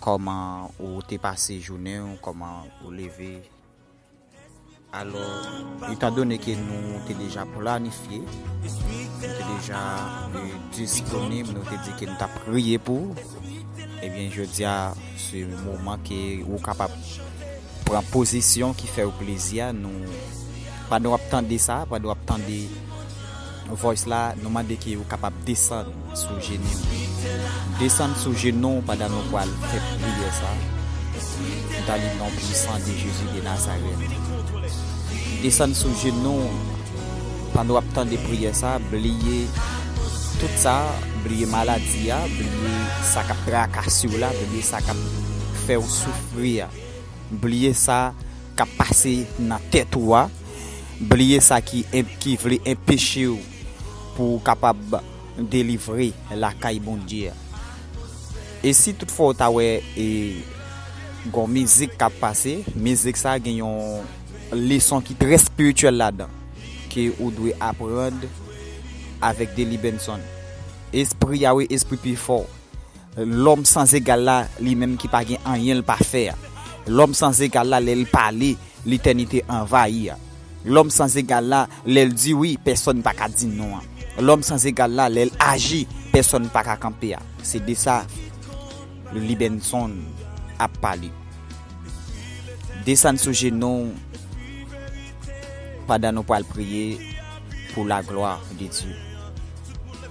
comment ou t'es passé journée, comment vous lever. Alors, étant donné que nous t'es déjà planifié, nous t'es déjà disponible, nous t'es dit que nous t'as prié pour, eh bien, je dis à ce moment que vous capable de prendre position qui fait plaisir, nous pas nous attendre ça, pas nous attendre voice là, nous demander que vous capable de descendre sous genou. Descendre sous genou pendant nous pour faire prier ça. Dans le nom puissant de Jésus de Nazareth. Descendre sous genou pendant attendre de prier ça, oublier tout ça, oublier maladie, oublier ça qui tracasse là, oublier ça qui fait souffrir, oublier ça qui passé dans tête ou oublier ça qui veut empêcher pour capable délivrer la caille bon Dieu. Et si toutefois tu as une musique qui a passé, musique ça a une leçon qui est très spirituelle là-dedans, que vous devez apprendre avec Deli Benson. Esprit Yahweh, esprit plus fort. L'homme sans égal là, lui-même qui pas rien pas faire. L'homme sans égal là, il parler, l'éternité envahie. L'homme sans égal là, il dit oui, personne pas dire non. L'homme sans égal là, il agit, personne pas camper. C'est de ça le Libenson a parlé. Descendre sur genou pendant nous pour prier pour la gloire de Dieu.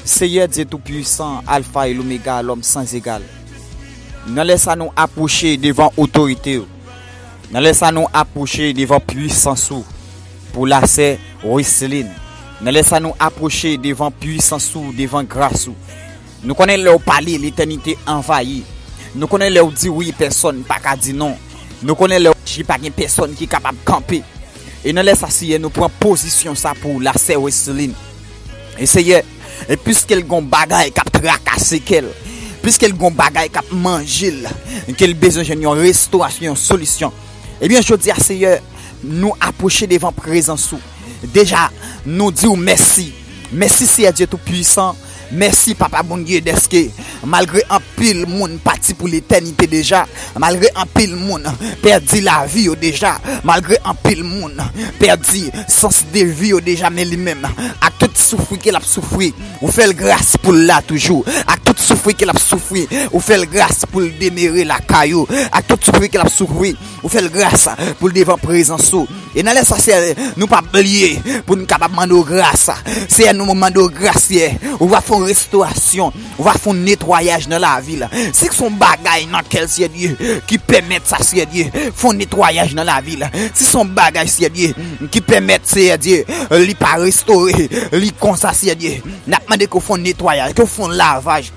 Seigneur Dieu tout-puissant, Alpha et l'Oméga, l'homme sans égal. Nous laissons nous approcher devant l'autorité. Nous laissons nous approcher devant puissance pour la sœur Roselyne. Nous laissons nous approcher devant puissance devant grâce. Nous connaissons leur parler, l'éternité envahie. Nous connaissons leur dire oui, personne pas qu'à dire non. Nous connaissons leur dire pas personne qui est capable de camper. Et nous laissons assis, nous prenons position ça pour la sœur Roselyne. Et Seigneur, et puisqu'elle gon bagay qui a tracassé qu'elle, puisqu'elle gon bagay qui a mangé, qu'elle besoin d'une restauration, une solution. Eh bien, je dis à Seigneur, nous approcher devant présence. Déjà, nous disons merci. Merci Seigneur Dieu tout-puissant. Merci Papa bon Dieu d'esque malgré un pile monde parti pour l'éternité déjà, malgré un pile monde perdu la vie déjà, malgré un pile monde perdu sens de vie déjà, mais lui-même à tout souffrir qu'il a souffert, vous faites grâce pour là toujours, à tout souffrir qu'il a souffert, vous faites grâce pour démérer la caillou, à tout souffrir qu'il a souffert, vous faites grâce pour devant présence. Et dans les ça nous pas oublier pour nous capable demander grâce, c'est nous demander grâce, on va faire restauration, on va faire nettoyage dans la ville. C'est que son bagage dans quel ciel Dieu qui permet ça ciel Dieu, font nettoyage dans la ville. Si son bagage ciel Dieu qui permet ciel Dieu, li pas restaurer, li comme ça ciel Dieu. N'a demandé qu'on font nettoyage, qu'on font lavage.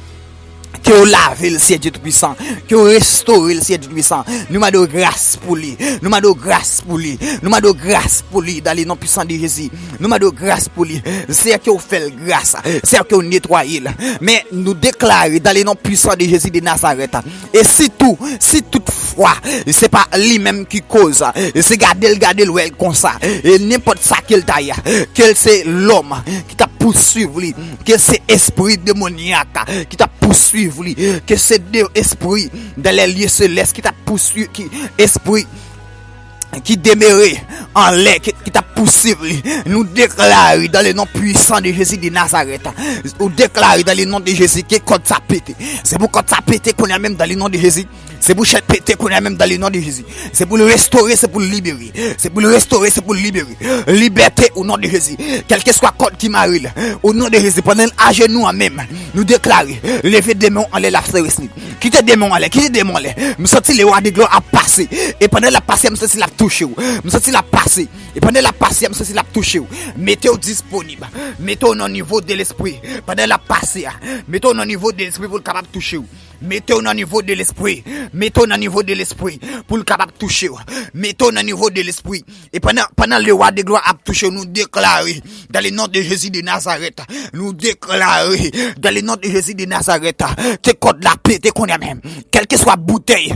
Que vous lavez le ciel Dieu tout-puissant, que vous restaurez le ciel Dieu tout-puissant. Nous m'avons grâce pour lui, nous m'avons grâce pour lui, nous m'avons grâce pour lui dans les noms puissants de Jésus. Nous m'avons grâce pour lui, c'est que vous faites grâce, c'est que vous nettoyez. Mais nous déclarons dans les noms puissants de Jésus de Nazareth. Et si toutefois, c'est pas lui-même qui cause, c'est garder le comme ça. Et n'importe ça qu'il taille, que c'est l'homme qui t'a poursuivi, que c'est esprit démoniaque qui t'a poursuivi, que c'est esprit dans les lieux célestes qui t'a poursuivi, qui esprit qui demeurait en l'air, qui t'a poursuivi, nous déclarons dans le nom puissant de Jésus de Nazareth, nous déclarons dans le nom de Jésus que quand ça pété, c'est pour quand ça pété qu'on a même dans le nom de Jésus, c'est pour chaque pété qu'on a même dans le nom de Jésus, c'est pour le restaurer, c'est pour le libérer, c'est pour le restaurer, c'est pour le libérer, liberté au nom de Jésus, quel que soit code qui m'arrive, au nom de Jésus, pendant à genoux même, nous déclarons, lever démon en l'air, la sérénité, quitter démon en l'air, nous sentir les rois de gloire à passer, et pendant la passer, nous sentir la toucher, nous sentir la passer, et pendant la passer, nous sentir la toucher, mettez-vous disponible, mettez-vous au niveau de l'esprit, pendant la passer, mettez-vous au niveau de l'esprit pour le capable de toucher, mettez-vous au niveau de l'esprit, mettez-vous au niveau de l'esprit pour le capable de toucher, mettez-vous au niveau de l'esprit, et pendant le roi de gloire à toucher, nous déclarons dans le nom de Jésus de Nazareth, nous déclarons dans le nom de Jésus de Nazareth, que code la paix, qu'on a même, quelle que soit bouteille,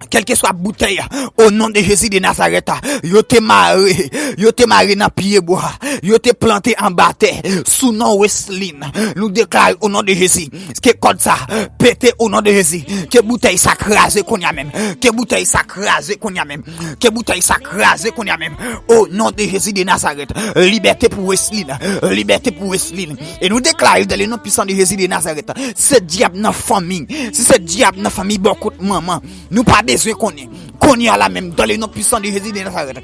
quelle que soit bouteille, au nom de Jésus de Nazareth, yo te maré dans pied bois, yo te planté en bataille, sous nom Wesley, nous déclarons au nom de Jésus, que comme ça, pété au nom de Jésus, que bouteille s'acrase qu'on y a même, que bouteille s'acrase qu'on y a même, que bouteille s'acrase qu'on y a même, au nom de Jésus de Nazareth, liberté pour Wesley, liberté pour Wesley, et nous déclarons dans le nom puissant de Jésus de Nazareth, ce diable dans la famille, si ce diable dans la famille, beaucoup de maman, nous pas besoin qu'on y a la même dans les noms puissants de Jésus de Nazareth.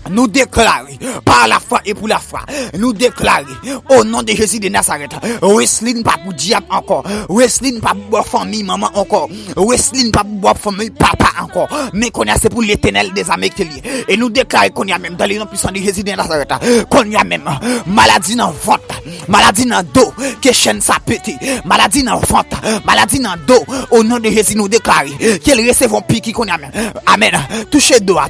Nous déclarons par la foi et pour la foi. Nous déclarons au nom de Jésus de Nazareth. Wesley pas pour diable encore. Wesley pas pour famille maman encore. Wesley pas pour famille papa encore. Mais qu'on a c'est pour l'éternel des armées qui est. Et nous déclarons qu'on y a même dans les noms puissants de Jésus de Nazareth. Qu'on y a même maladie dans le ventre, maladie dans le dos, que chaîne ça pété, maladie dans le ventre, maladie dans le dos. Au nom de Jésus nous déclarons qu'elles recevront pique qu'on y a même. Amen. Touchez doigt.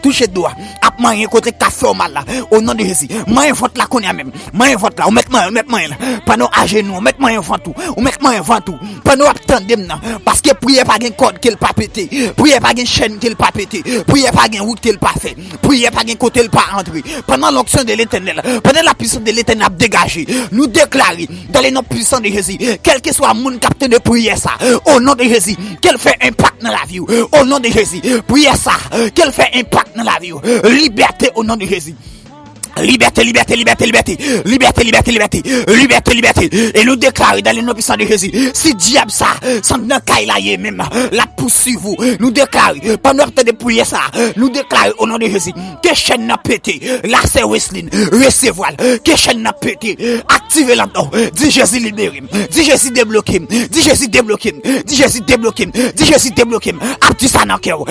Après rien côté fait mal là au nom de Jésus. Moi vote là qu'on y a même. Moi vote là, on met moi là. Pendant à genoux, on met moi avant tout. On met moi avant tout. Pendant attendre maintenant parce que prière pas gain code qu'il pas pété. Prière pas gain chaîne qu'il pas pété. Prière pas gain route qu'il pas fait. Prière pas gain côté il pas entrer. Pendant l'onction de l'Éternel, pendant la puissance de l'Éternel dégagé, nous déclarons dans les noms puissants de Jésus, quel que soit mon capteur de prière ça, au nom de Jésus, qu'elle fait impact dans la vie. Au nom de Jésus, prière ça, qu'elle fait impact dans la vie. Liberté au nom de Jésus. Liberté. Et nous déclarons dans les noms puissants de Jésus, si diable ça, sans dans caille même, la poursuivre vous. Nous déclarons, pendant que de prier ça, nous déclarons au nom de Jésus, que chaîne n'a pété, là c'est Wesley, recevoir, que chaîne n'a pété, activez là-dedans, dis Jésus libéré, dis Jésus débloqué, dis Jésus débloqué, dis Jésus débloqué, dis Jésus débloqué, abdi ça dans cœur,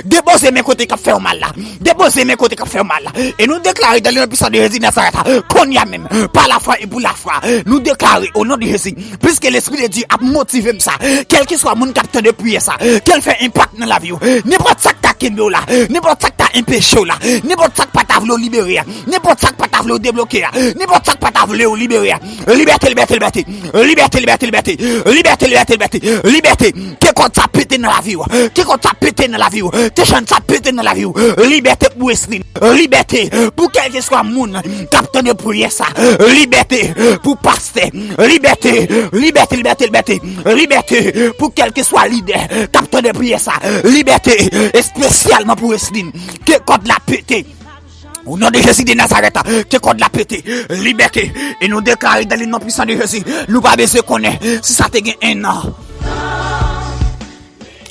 déposez mes côtés qui fait mal là, déposez mes côtés qui fait mal là, et nous déclarons dans le nom puissant de Jésus de Nazareth qu'on y a même par la foi et pour la foi. Nous déclarons au nom de Jésus, puisque l'Esprit de Dieu a motivé ça, quel que soit mon capteur de prière ça, qu'elle fait impact dans la vie. N'importe ça que t'as kembe là, n'importe ça que t'as empêché là, n'importe ça que pas t'as voulu libérer, n'importe ça que pas t'as voulu débloquer, n'importe ça que pas t'as voulu libérer. Liberté. Qui compte ça péter dans la vie, qui compte ça péter dans la vie, qui chante ça péter dans la vie. Liberté pour Wesley, liberté pour quel que soit moun capteur de prière ça, liberté pour pasteur, liberté pour quel que soit leader capteur de prière ça, liberté spécialement pour Wesley que code la pété. Au nom de Jésus de Nazareth, que code la pété, liberté, et nous déclarons dans le nom puissant de Jésus, nous pas besoin connaître si ça te gagne un an.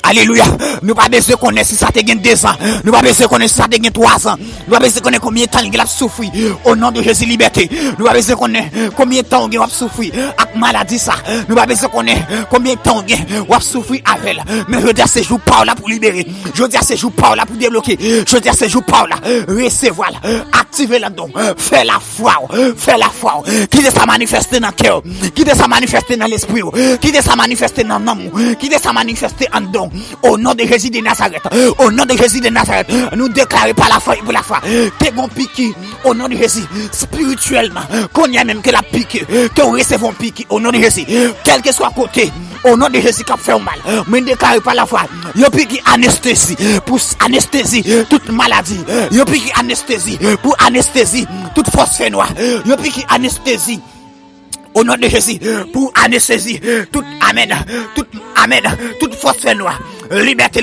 Alléluia. Nous pas besoin connaître si ça te gagne 2 ans. Nous pas besoin connaître si ça te gagne 3 ans. Nous pas besoin connaître combien de temps il a souffert. Au nom de Jésus liberté. Nous pas besoin connaître combien de temps il a souffert avec maladie ça. Nous pas besoin connaître combien de temps il a souffert avec. Mais je dis à ce jour par là pour libérer. Je dis à ce jour par là pour débloquer. Je dis à ce jour par là recevoir, activer là-dedans. Faire la foi. Qui de ça manifester dans le cœur. Qui de ça manifester dans l'esprit. Qui de ça manifester dans l'amour. Qui de ça manifester en don. Au nom de Jésus de Nazareth, nous déclarons par la foi et pour la foi, que bon piqué, au nom de Jésus, spirituellement, qu'on y a même que la pique, que nous recevons pique, au nom de Jésus, quel que soit côté, au nom de Jésus qui a fait mal, mais déclarons par la foi, yo pique anesthésie, pour anesthésie, toute maladie, yo pique anesthésie, pour anesthésie, toute force noire, yo pique anesthésie. Au nom de Jésus, pour anesthésie, toute toute force noire. Liberté.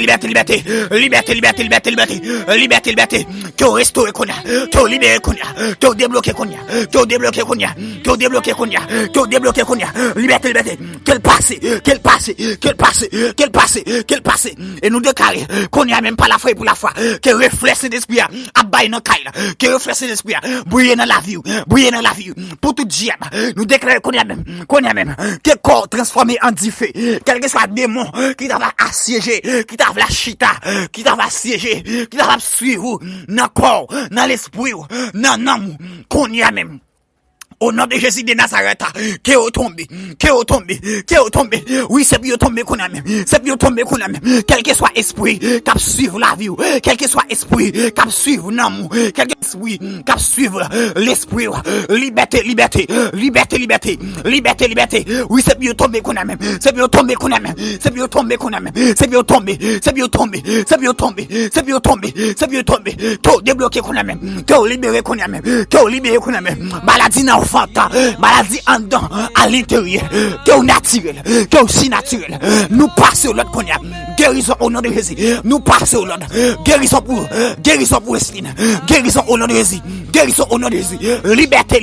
Que restaure qu'on a, que libère qu'on a, que débloquer qu'on a, que débloquer qu'on a, que débloquer qu'on a, que débloquer qu'on a. Liberté. Quel passé. Et nous déclarer qu'on y a même pas la foi pour la foi, que reflète l'esprit à bailler dans caille, que reflète l'esprit briller dans la vie, pour tout diable. Nous déclarer qu'on y a même, que corps transformé en diffé, quel que soit démon qui t'a assiégé, qui t'a la chita, qui t'a assiégé, qui t'a suivre dans le corps, dans l'esprit, dans l'âme, qu'on y a même. Au nom de Jésus de Nazareth, que au tombé. Oui, c'est bien tombé qu'on a même. Quel que soit esprit, qui suivre la vie, quel que soit esprit, qui suivre l'amour, quel que soit, qui suivre l'esprit, liberté. Oui, c'est bien tombé qu'on a même. Que débloqué qu'on a même. Que libéré qu'on a même. Maladie n'enfante, maladie en dedans, à l'intérieur, que naturel, que aussi naturel. Nous passons l'autre qu'on a. Guérison au nom de Jésus. Nous passons l'autre. Guérison pour Estine. Guérison au nom de Jésus. Liberté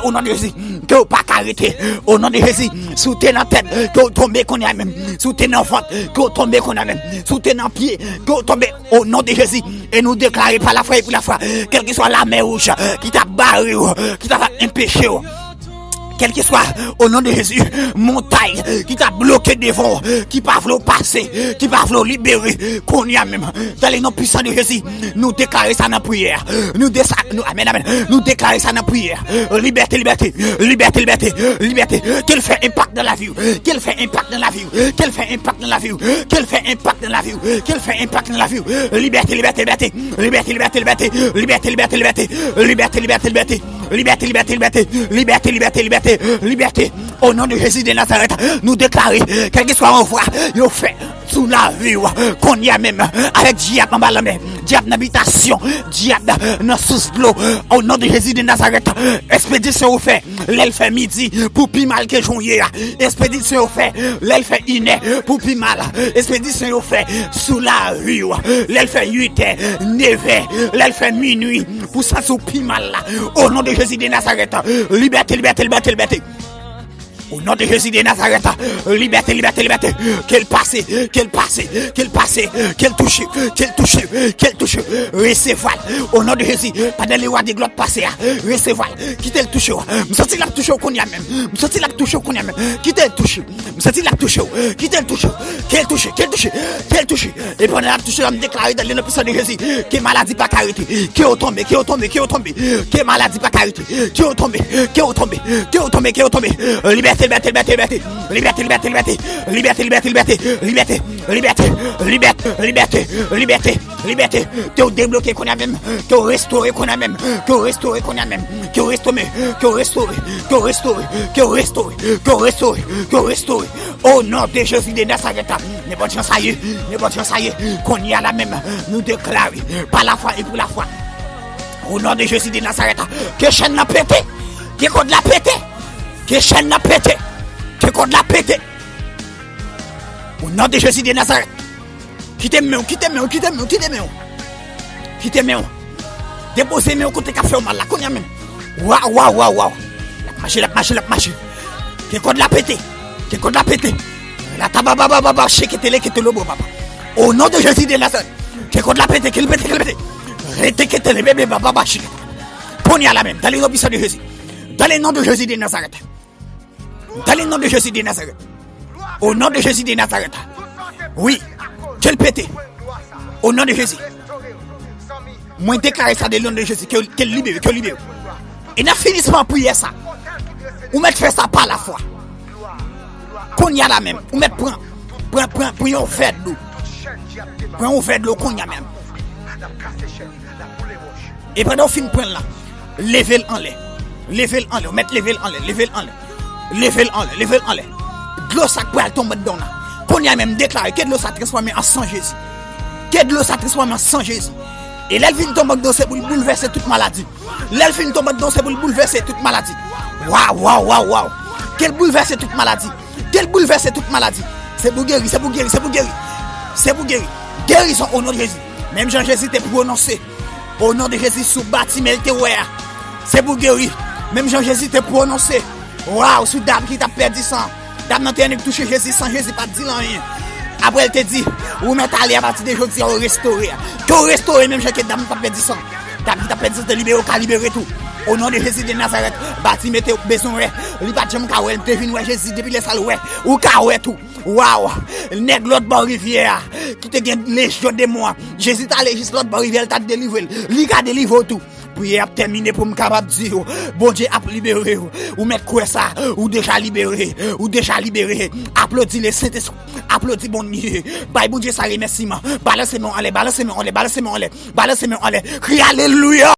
au nom de Jésus. Que pas arrêter au nom de Jésus. Soutenez la tête, que tomber qu'on a même. Soutenez l'enfant, que tomber qu'on a même. Soutenez en pied, que tomber au nom de Jésus. Et nous déclarer par la foi et pour la foi, quelle que soit la mer rouge qui t'a barré, qui t'a empêché, quel que soit au nom de Jésus, montagne qui t'a bloqué devant, qui pas voulu passer, qui pas voulu libérer, qu'on y a même, dans les noms puissants de Jésus, nous déclarer ça dans la prière, amen, nous déclarer ça dans la prière, liberté, qu'elle fait impact dans la vie, liberté, au nom de Jésus de Nazareth, nous déclarer, quel que soit envoi, il fait sous la vie, qu'on y a même, avec diable en bas la main, diable d'habitation, diable dans sous l'eau, au nom de Jésus de Nazareth, expédition au fait, l'elle fait midi, pour plus mal que journée, expédition au fait, l'elle fait iné, pour plus mal, expédition au fait, sous la rue, l'elle fait 8h, 9h, l'elle fait minuit, pour ça sous plus mal, au nom de Jésus de Nazareth, liberté. Au nom de Jésus de Nazareth, liberté, qu'elle passe, qu'elle touche, recevoir. Au nom de Jésus, pendant les rois de gloire passés, recevoir, quittez le touche. Nous sortons la touche qu'on y a même. Quittez le touche. Qu'elle touche. Et pendant la touche, on déclare dans le nom puissant de Jésus que maladie pas carité, qui est tombé, que maladie pas carité, qui est tombé. Liberté. Que débloquer qu'on a même, que restaurer qu'on a même, que restaurer. Au nom de Jésus de Nazareth, n'importe chance aïe, qu'on y a la même, nous déclarer par la foi et pour la foi. Au nom de Jésus de Nazareth, que chaîne n'a pété, que code l'a pété. Que chaîne n'a pété, que code l'a pété. Au nom de Jésus de Nazareth, quittez moi. Déposez moi côté café au mal là, qu'on y a même. Waouh. La marche. Que code l'a pété. La tababa, cheketele ketolobo papa. Au nom de Jésus de Nazareth, que code l'a pété, qu'il pété. Reteketele bébé baba chik. Qu'on y a la même, dans les noms de Jésus. Dans le nom de Jésus de Nazareth. Au nom de Jésus de Nazareth. Oui. Quel pété. Au nom de Jésus. Moi déclare ça de nom de Jésus. Qu'elle libère. Et n'a finissement prier ça. Ou mettre faire ça par la foi. Qu'on y a la même. Ou mettre prend un verre d'eau. Prends un verre d'eau qu'on y a même. Et pendant fin prendre là. Levez en l'air. Mettre level en l'air. De l'eau ça peut tomber dedans là. Qu'on y a même déclaré que de l'eau ça transformé en sang Jésus. Et l'elfine tombe dedans c'est pour bouleverser toute maladie. Waouh. Qu'elle bouleverse toute maladie. C'est pour guérir. Guérison au nom de Jésus. Même Jean Jésus t'est prononcé. Au nom de Jésus sous bâtiment te ouais. C'est pour guérir. Même Jean Jésus t'est prononcé. Waouh, sous dame qui t'a perdu sang. Dame n'a pas touché Jésus sans Jésus pas dit rien. Après elle te dit, ou mettre aller à partir de aujourd'hui au restaurer. Que restaurer même que dame t'a perdu sang. Dame qui t'a perdu te libérer, au libérer tout. Au nom de Jésus de Nazareth, bâtiment te besoin li pas jam ka ouais, te vinn ouais Jésus depuis les salles ouais. Ou ka ouais tout. Waouh, nèg l'autre bord rivière qui te gagne légion de moi. Jésus t'a allé juste l'autre bord rivière t'a délivré. Li ka délivrer tout. prière a terminé pour me capable dire bon Dieu a libéré ou mettre quoi ça ou déjà libéré applaudis les Saint-Esprit applaudis bon Dieu bye bon Dieu ça remerciement balancez-moi en l'air crie alléluia.